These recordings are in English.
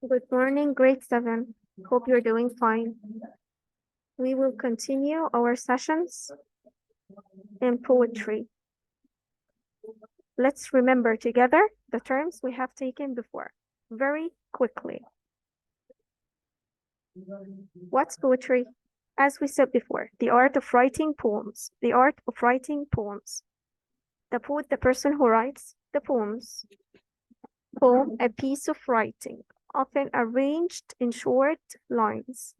Good morning, grade 7. Hope you're doing fine. We will continue our sessions in poetry. Let's remember together the terms we have taken before, very quickly. What's poetry? As we said before, the art of writing poems. The art of writing poems. The poet, the person who writes the poems. Poem, a piece of writing, often arranged in short lines.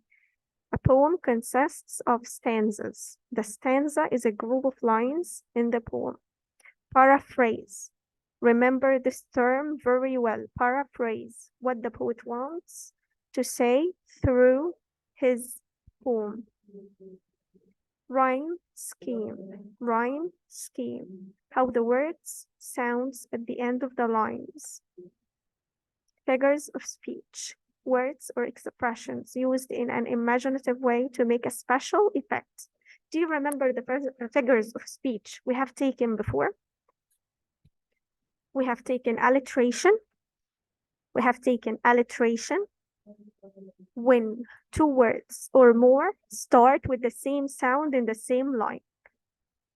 A poem consists of stanzas. The stanza is a group of lines in the poem. Paraphrase. Remember this term very well. Paraphrase, what the poet wants to say through his poem. Rhyme scheme. Rhyme scheme. How the words sounds at the end of the lines. Figures of speech. Words or expressions used in an imaginative way to make a special effect. Do you remember the figures of speech we have taken before? We have taken alliteration. We have taken alliteration when two words or more start with the same sound in the same line,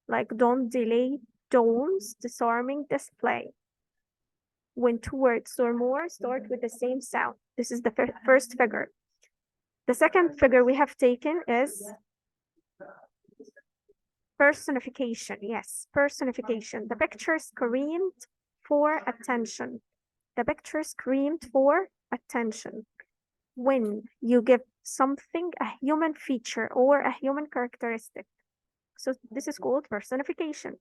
like don't delay, Dawn's disarming display. When two words or more start with the same sound. This is the first figure. The second figure we have taken is personification. Yes, personification. The picture screamed for attention. The picture screamed for attention. When you give something a human feature or a human characteristic. So this is called personification.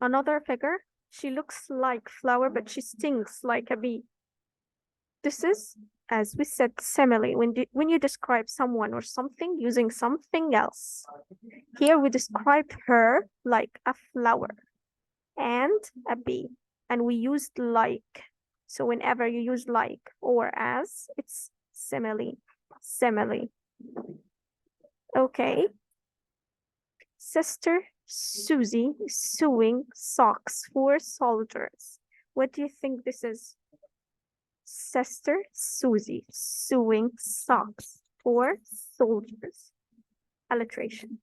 Another figure, she looks like flower, but she stings like a bee. This is, as we said, simile, when you describe someone or something using something else. Here we describe her like a flower and a bee, and we used like. So whenever you use like or as, it's simile, simile. Okay. Sister Susie sewing socks for soldiers. What do you think this is? Sister Susie sewing socks for soldiers. Alliteration.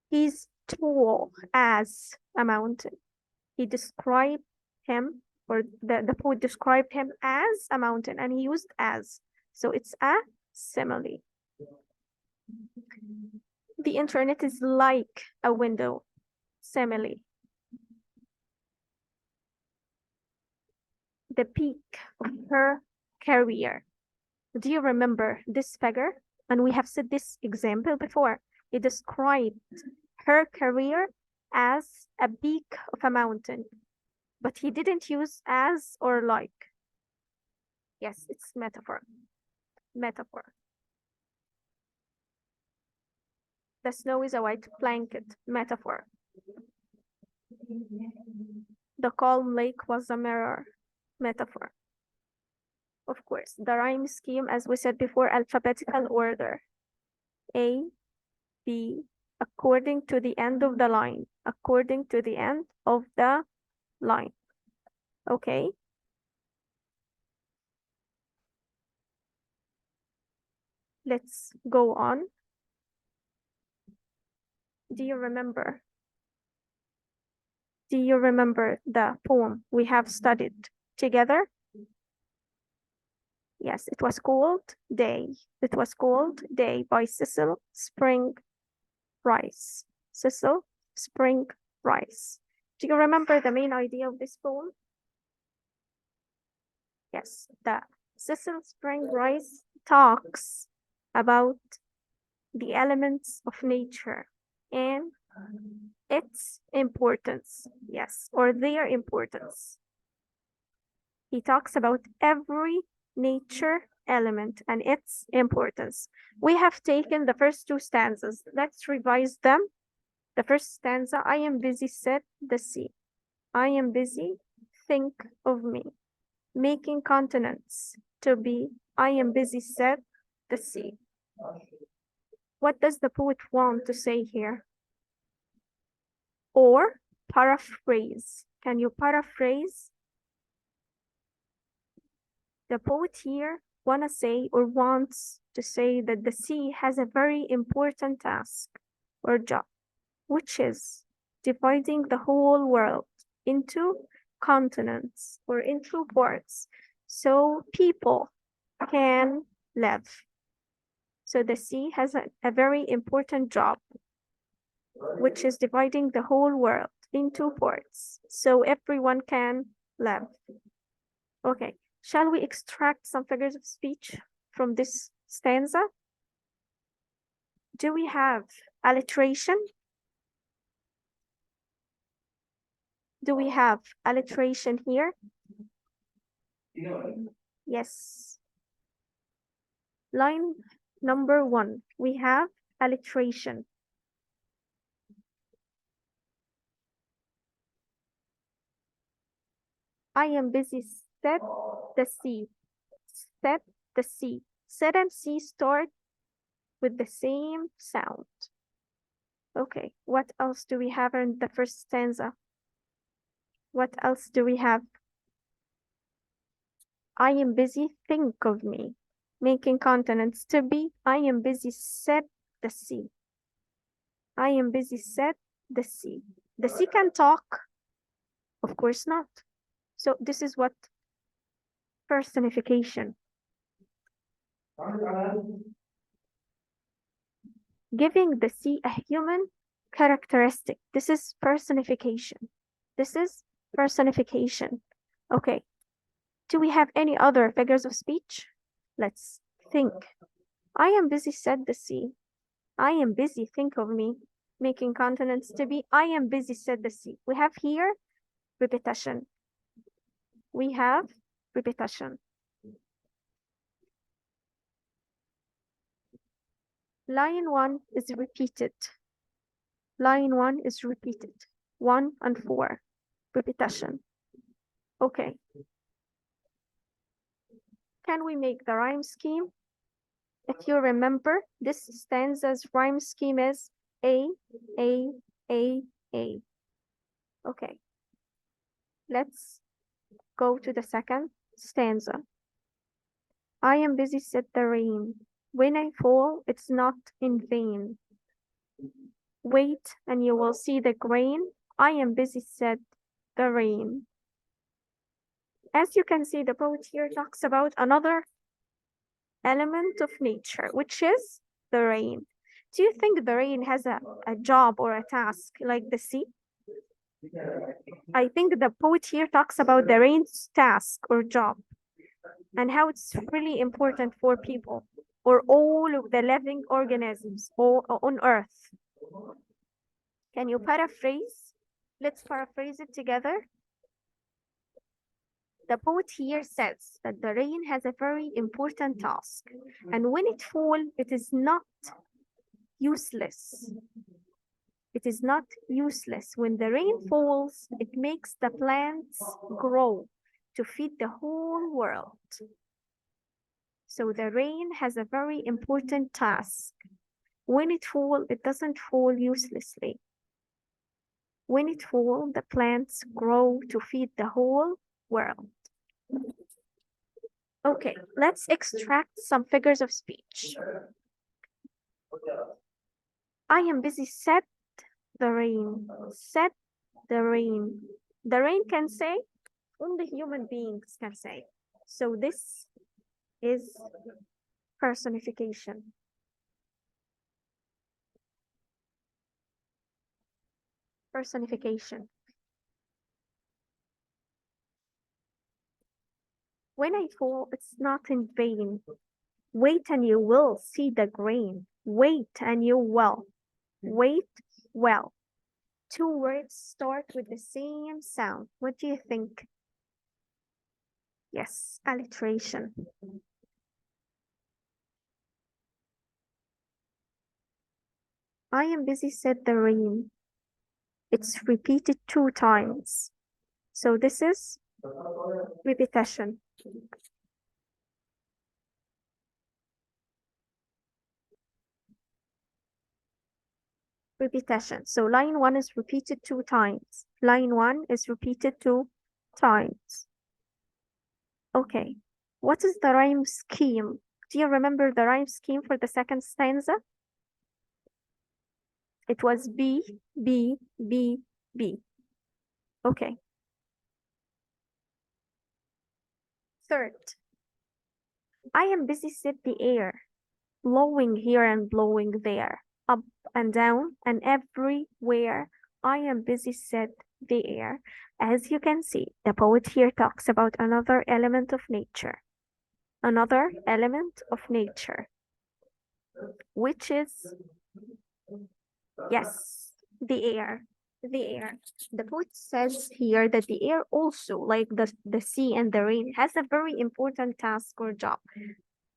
He's tall as a mountain. He described him, or the poet described him as a mountain, and he used as. So it's a simile. The internet is like a window, simile. The peak of her career. Do you remember this figure? And we have said this example before. He described her career as a peak of a mountain, but he didn't use as or like. Yes, it's metaphor. Metaphor. The snow is a white blanket, metaphor. The calm lake was a mirror, metaphor. Of course, the rhyme scheme, as we said before, alphabetical order. A, B, according to the end of the line, according to the end of the line. Okay? Let's go on. Do you remember? Do you remember the poem we have studied together? Yes, it was called Day. It was called Day by Cecil Spring Rice. Cecil Spring Rice. Do you remember the main idea of this poem? Yes, the Cecil Spring Rice talks about the elements of nature and its importance, yes, or their importance. He talks about every nature element and its importance. We have taken the first two stanzas. Let's revise them. The first stanza, I am busy, said the sea. I am busy, think of me. Making continents to be, I am busy, said the sea. What does the poet want to say here? Or paraphrase. Can you paraphrase? The poet here wants to say that the sea has a very important task or job, which is dividing the whole world into continents or into parts so people can live. So the sea has a very important job, which is dividing the whole world into parts so everyone can live. Okay, shall we extract some figures of speech from this stanza? Do we have alliteration? Do we have alliteration here? Yes. Line number 1, we have alliteration. I am busy, said the sea. Said the sea. Said and sea start with the same sound. Okay, what else do we have in the first stanza? What else do we have? I am busy, think of me. Making continents to be, I am busy, said the sea. I am busy, said the sea. The sea can talk? Of course not. So this is what personification. Giving the sea a human characteristic. This is personification. This is personification. Okay. Do we have any other figures of speech? Let's think. I am busy, said the sea. I am busy, think of me. Making continents to be, I am busy, said the sea. We have here repetition. We have repetition. Line 1 is repeated. Line 1 is repeated. 1 and 4. Repetition. Okay. Can we make the rhyme scheme? If you remember, this stanza's rhyme scheme is A, A, A, A. Okay. Let's go to the second stanza. I am busy, said the rain. When I fall, it's not in vain. Wait, and you will see the grain. I am busy, said the rain. As you can see, the poet here talks about another element of nature, which is the rain. Do you think the rain has a job or a task like the sea? I think the poet here talks about the rain's task or job and how it's really important for people or all of the living organisms on Earth. Can you paraphrase? Let's paraphrase it together. The poet here says that the rain has a very important task, and when it falls, it is not useless. It is not useless. When the rain falls, it makes the plants grow to feed the whole world. So the rain has a very important task. When it falls, it doesn't fall uselessly. When it falls, the plants grow to feed the whole world. Okay, let's extract some figures of speech. I am busy, said the rain. Said the rain. The rain can say, only human beings can say. So this is personification. Personification. When I fall, it's not in vain. Wait and you will see the grain. Wait and you will. Wait well. Two words start with the same sound. What do you think? Yes, alliteration. I am busy, said the rain. It's repeated 2 times. So this is repetition. repetition. So line 1 is repeated 2 times. Line 1 is repeated 2 times. Okay. What is the rhyme scheme? Do you remember the rhyme scheme for the second stanza? It was B, B, B, B. Okay. Third, I am busy, said the air, blowing here and blowing there, up and down and everywhere. I am busy, said the air. As you can see, the poet here talks about another element of nature. Another element of nature, which is, yes, the air. The air. The poet says here that the air also, like the sea and the rain, has a very important task or job,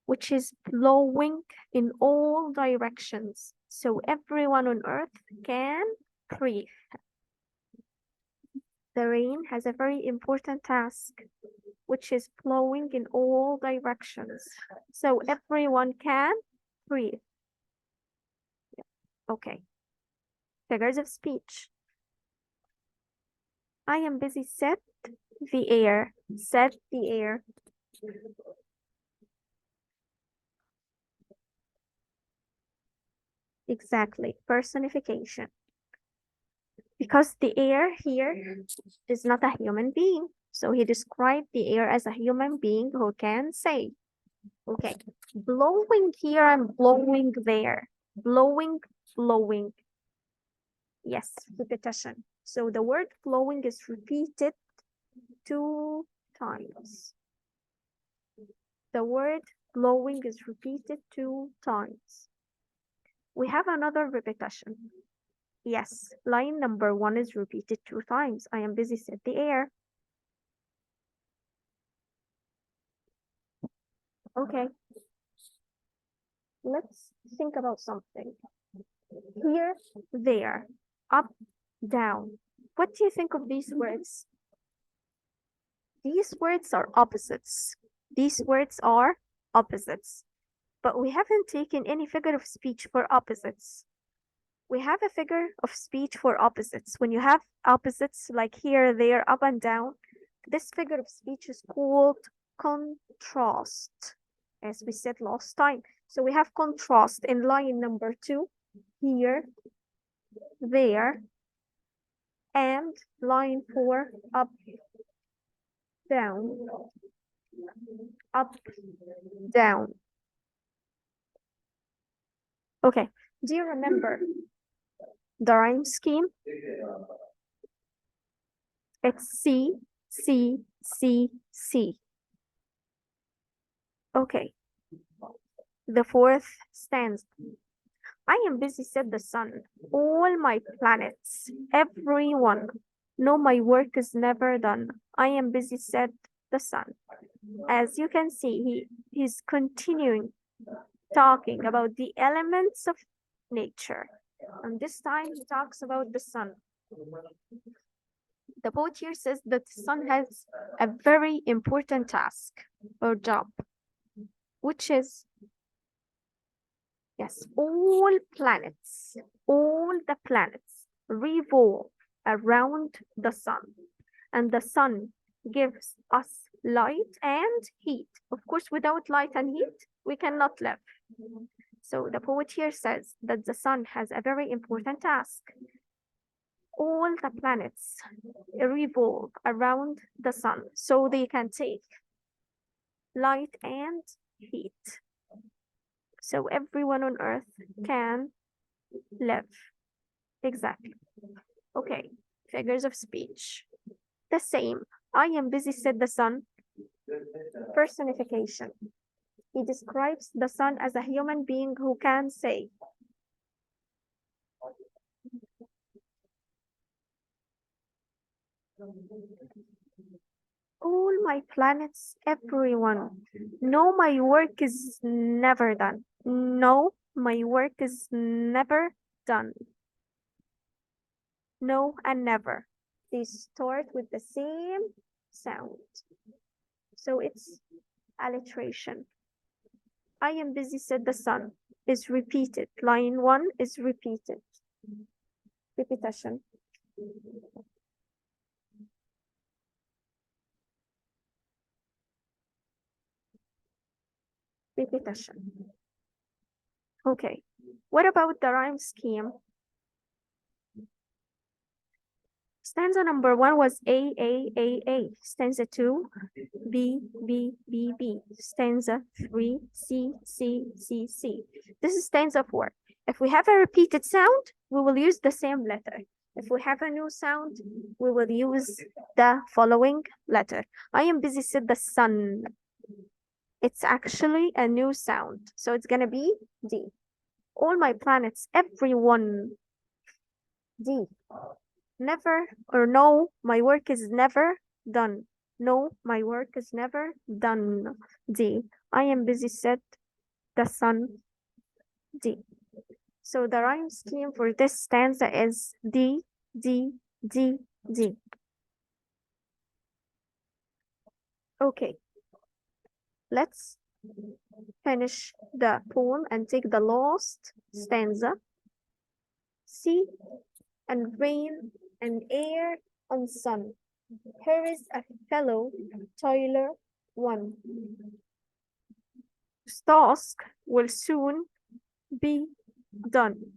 which is blowing in all directions, so everyone on earth can breathe. The rain has a very important task, which is blowing in all directions, so everyone can breathe. Okay. Figures of speech. I am busy, said the air, said the air. Exactly, personification. Because the air here is not a human being. So he described the air as a human being who can say, okay, blowing here and blowing there. Blowing, blowing. Yes, repetition. So the word blowing is repeated 2 times. The word blowing is repeated 2 times. We have another repetition. Yes, line number 1 is repeated 2 times. I am busy, said the air. Okay, let's think about something. Here, there, up, down. What do you think of these words? These words are opposites. These words are opposites. But we haven't taken any figure of speech for opposites. We have a figure of speech for opposites. When you have opposites like here, there, up and down, this figure of speech is called contrast, as we said last time. So we have contrast in line number 2, here, there, and line 4, up, down, up, down. Okay, do you remember the rhyme scheme? It's C, C, C, C. Okay, the fourth stanza. I am busy, said the sun, all my planets, everyone. No, my work is never done. I am busy, said the sun. As you can see, he's continuing talking about the elements of nature. And this time he talks about the sun. The poet here says that the sun has a very important task or job, which is, yes, all the planets revolve around the sun, and the sun gives us light and heat. Of course, without light and heat, we cannot live. So the poet here says that the sun has a very important task. All the planets revolve around the sun, so they can take light and heat. So everyone on earth can live. Exactly. Okay, figures of speech. The same. I am busy, said the sun. Personification. He describes the sun as a human being who can say. All my planets, everyone. No, my work is never done. No, my work is never done. No and never. They start with the same sound. So it's alliteration. I am busy, said the sun, is repeated. Line 1 is repeated. repetition. Repetition. Okay, what about the rhyme scheme? Stanza number 1 was A. Stanza 2, B. Stanza 3, C. This is stanza 4. If we have a repeated sound, we will use the same letter. If we have a new sound, we will use the following letter. I am busy, said the sun. It's actually a new sound, so it's gonna be D. All my planets, everyone, D. Never or no, my work is never done. No, my work is never done. D. I am busy, said the sun. D. So the rhyme scheme for this stanza is D. Okay, let's finish the poem and take the last stanza. Sea and rain and air and sun. Here is a fellow toiler one, whose task will soon be done.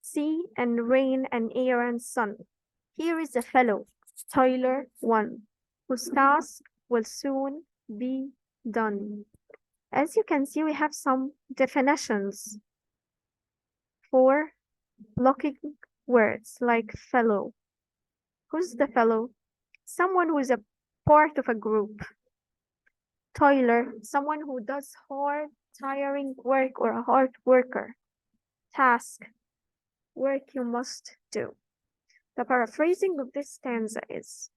Sea and rain and air and sun. Here is a fellow toiler one, whose task will soon be done. As you can see, we have some definitions for blocking words like fellow. Who's the fellow? Someone who is a part of a group. Toiler, someone who does hard, tiring work or a hard worker. Task, work you must do. The paraphrasing of this stanza is,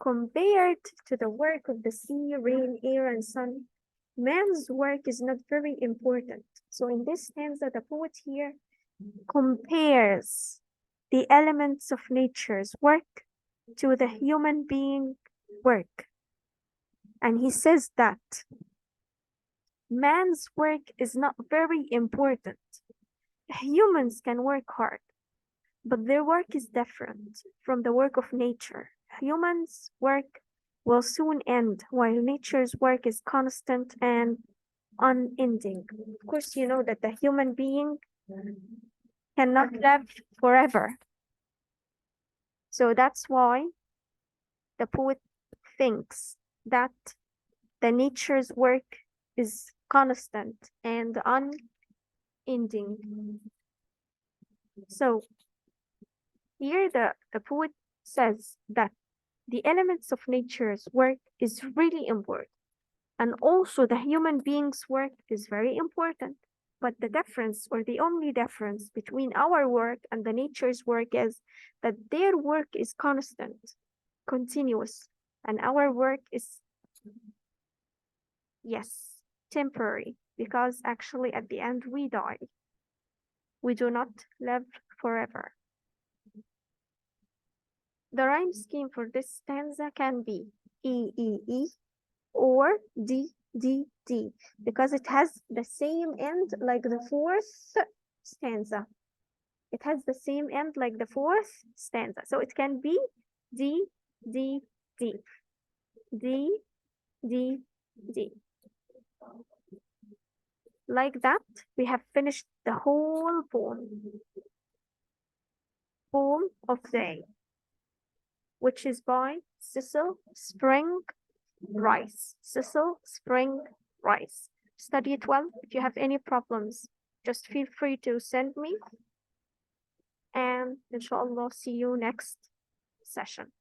compared to the work of the sea, rain, air, and sun, man's work is not very important. So in this stanza, the poet here compares the elements of nature's work to the human being work. And he says that man's work is not very important. Humans can work hard, but their work is different from the work of nature. Humans' work will soon end, while nature's work is constant and unending. Of course, you know that the human being cannot live forever. So that's why the poet thinks that the nature's work is constant and unending. So here the poet says that the elements of nature's work is really important. And also the human being's work is very important. But the difference, or the only difference between our work and the nature's work, is that their work is constant, continuous, and our work is, yes, temporary, because actually at the end we die. We do not live forever. The rhyme scheme for this stanza can be E or D, because it has the same end like the fourth stanza. It has the same end like the fourth stanza. So it can be D. Like that, we have finished the whole poem. Poem of the day, which is by Cecil Spring Rice. Cecil Spring Rice. Study it well. If you have any problems, just feel free to send me. And inshallah, see you next session.